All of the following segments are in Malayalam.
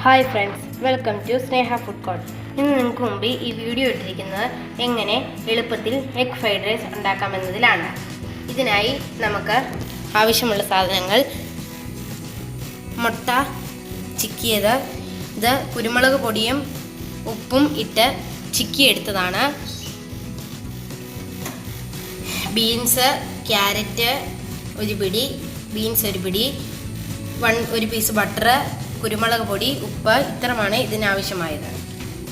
Hi friends, welcome to Sneha food court. ഇന്ന് നിങ്ങൾക്ക് മുമ്പിൽ ഈ വീഡിയോ ഇട്ടിരിക്കുന്നത് എങ്ങനെ എളുപ്പത്തിൽ എഗ് ഫ്രൈഡ് റൈസ് ഉണ്ടാക്കാമെന്നതിലാണ്. ഇതിനായി നമുക്ക് ആവശ്യമുള്ള സാധനങ്ങൾ: മുട്ട ചിക്കിയത്, ഇത് കുരുമുളക് പൊടിയും ഉപ്പും ഇട്ട് ചിക്കിയെടുത്തതാണ്. ബീൻസ്, ക്യാരറ്റ് ഒരു പിടി, ബീൻസ് ഒരു പിടി, ഒരു പീസ് ബട്ടർ, കുരുമുളക് പൊടി, ഉപ്പ്, ഇത്രമാണ് ഇതിനാവശ്യമായത്.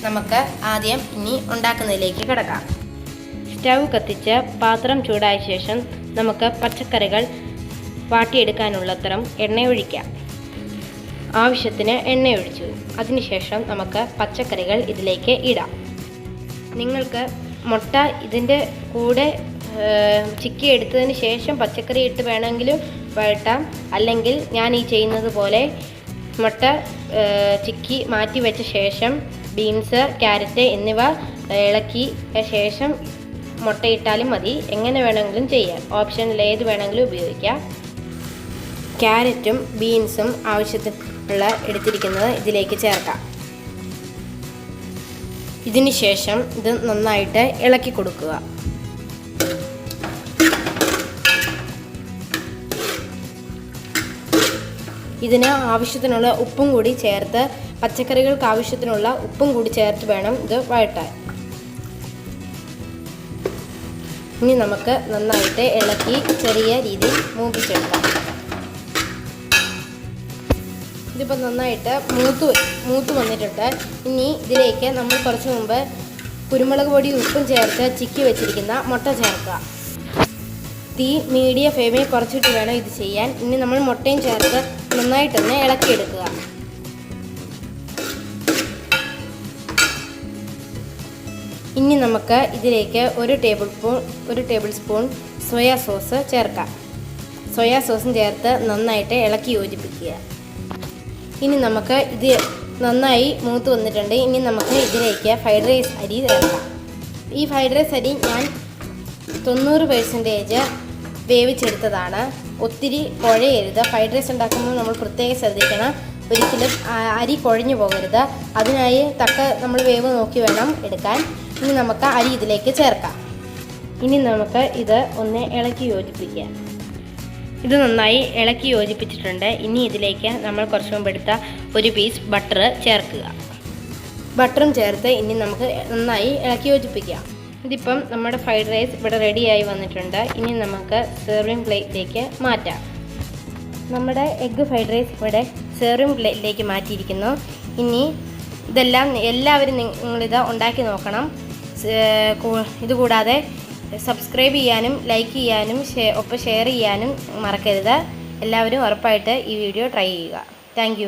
നമുക്ക് ആദ്യം ഇനി ഉണ്ടാക്കുന്നതിലേക്ക് കിടക്കാം. സ്റ്റൗ കത്തിച്ച് പാത്രം ചൂടായ ശേഷം നമുക്ക് പച്ചക്കറികൾ വാട്ടിയെടുക്കാനുള്ളത്രയും എണ്ണ ഒഴിക്കാം. ആവശ്യത്തിന് എണ്ണ ഒഴിച്ചു. അതിനുശേഷം നമുക്ക് പച്ചക്കറികൾ ഇതിലേക്ക് ഇടാം. നിങ്ങൾക്ക് മുട്ട ഇതിൻ്റെ കൂടെ ചിക്കി എടുത്തതിന് ശേഷം പച്ചക്കറി ഇട്ട് വേണമെങ്കിലും വഴട്ടാം. അല്ലെങ്കിൽ ഞാൻ ഈ ചെയ്യുന്നത് പോലെ മുട്ട ചിക്കി മാറ്റി വെച്ച ശേഷം ബീൻസ്, ക്യാരറ്റ് എന്നിവ ഇളക്കി ശേഷം മുട്ടയിട്ടാലും മതി. എങ്ങനെ വേണമെങ്കിലും ചെയ്യാം. ഓപ്ഷനിൽ ഏത് വേണമെങ്കിലും ഉപയോഗിക്കാം. ക്യാരറ്റും ബീൻസും ആവശ്യത്തിനുള്ള എടുത്തിരിക്കുന്നത് ഇതിലേക്ക് ചേർക്കാം. ഇതിന് ശേഷം ഇത് നന്നായിട്ട് ഇളക്കി കൊടുക്കുക. ഇതിന് ആവശ്യത്തിനുള്ള ഉപ്പും കൂടി ചേർത്ത്, പച്ചക്കറികൾക്ക് ആവശ്യത്തിനുള്ള ഉപ്പും കൂടി ചേർത്ത് വേണം ഇത് വഴട്ടാൻ. ഇനി നമുക്ക് നന്നായിട്ട് ഇളക്കി ചെറിയ രീതിയിൽ മൂപ്പിച്ചെടുക്കാം. ഇതിപ്പോൾ നന്നായിട്ട് മൂത്ത് വന്നിട്ടുണ്ട്. ഇനി ഇതിലേക്ക് നമ്മൾ കുറച്ച് മുമ്പ് കുരുമുളക് പൊടി ഉപ്പും ചേർത്ത് ചിക്കി വെച്ചിരിക്കുന്ന മുട്ട ചേർക്കുക. തീ മീഡിയം ഫ്ലെയിമിൽ കുറച്ചിട്ട് വേണം ഇത് ചെയ്യാൻ. ഇനി നമ്മൾ മുട്ടയും ചേർത്ത് നന്നായിട്ടൊന്ന് ഇളക്കിയെടുക്കുക. ഇനി നമുക്ക് ഇതിലേക്ക് ഒരു ടേബിൾ സ്പൂൺ സോയാ സോസ് ചേർക്കാം. സോയാ സോസും ചേർത്ത് നന്നായിട്ട് ഇളക്കി യോജിപ്പിക്കുക. ഇനി നമുക്ക് ഇത് നന്നായി മൂത്ത് വന്നിട്ടുണ്ട്. ഇനി നമുക്ക് ഇതിലേക്ക് ഫ്രൈഡ് റൈസ് അരി ചേർക്കാം. ഈ ഫ്രൈഡ് റൈസ് അരി ഞാൻ 90% വേവിച്ചെടുത്തതാണ്. ഒത്തിരി കുഴയരുത്. ഫ്രൈഡ് റൈസ് ഉണ്ടാക്കുമ്പോൾ നമ്മൾ പ്രത്യേകം ശ്രദ്ധിക്കണം. ഒരിക്കലും അരി കുഴഞ്ഞു പോകരുത്. അതിനായി നമ്മൾ വേവ് നോക്കി വേണം എടുക്കാൻ. ഇനി നമുക്ക് അരി ഇതിലേക്ക് ചേർക്കാം. ഇനി നമുക്ക് ഇത് ഒന്ന് ഇളക്കി യോജിപ്പിക്കാം. ഇത് നന്നായി ഇളക്കി യോജിപ്പിച്ചിട്ടുണ്ട്. ഇനി ഇതിലേക്ക് നമ്മൾ കുറച്ച് മുമ്പ് എടുത്ത ഒരു പീസ് ബട്ടർ ചേർക്കുക. ബട്ടറും ചേർത്ത് ഇനി നമുക്ക് നന്നായി ഇളക്കി യോജിപ്പിക്കാം. ഇതിപ്പം നമ്മുടെ ഫ്രൈഡ് റൈസ് ഇവിടെ റെഡിയായി വന്നിട്ടുണ്ട്. ഇനി നമുക്ക് സെർവിങ് പ്ലേറ്റിലേക്ക് മാറ്റാം. നമ്മുടെ എഗ്ഗ് ഫ്രൈഡ് റൈസ് ഇവിടെ സെർവിങ് പ്ലേറ്റിലേക്ക് മാറ്റിയിരിക്കുന്നു. ഇനി ഇതെല്ലാം എല്ലാവരും നിങ്ങളിത് ഉണ്ടാക്കി നോക്കണം. ഇതുകൂടാതെ സബ്സ്ക്രൈബ് ചെയ്യാനും ലൈക്ക് ചെയ്യാനും ഒപ്പം ഷെയർ ചെയ്യാനും മറക്കരുത്. എല്ലാവരും ഉറപ്പായിട്ട് ഈ വീഡിയോ ട്രൈ ചെയ്യുക. താങ്ക്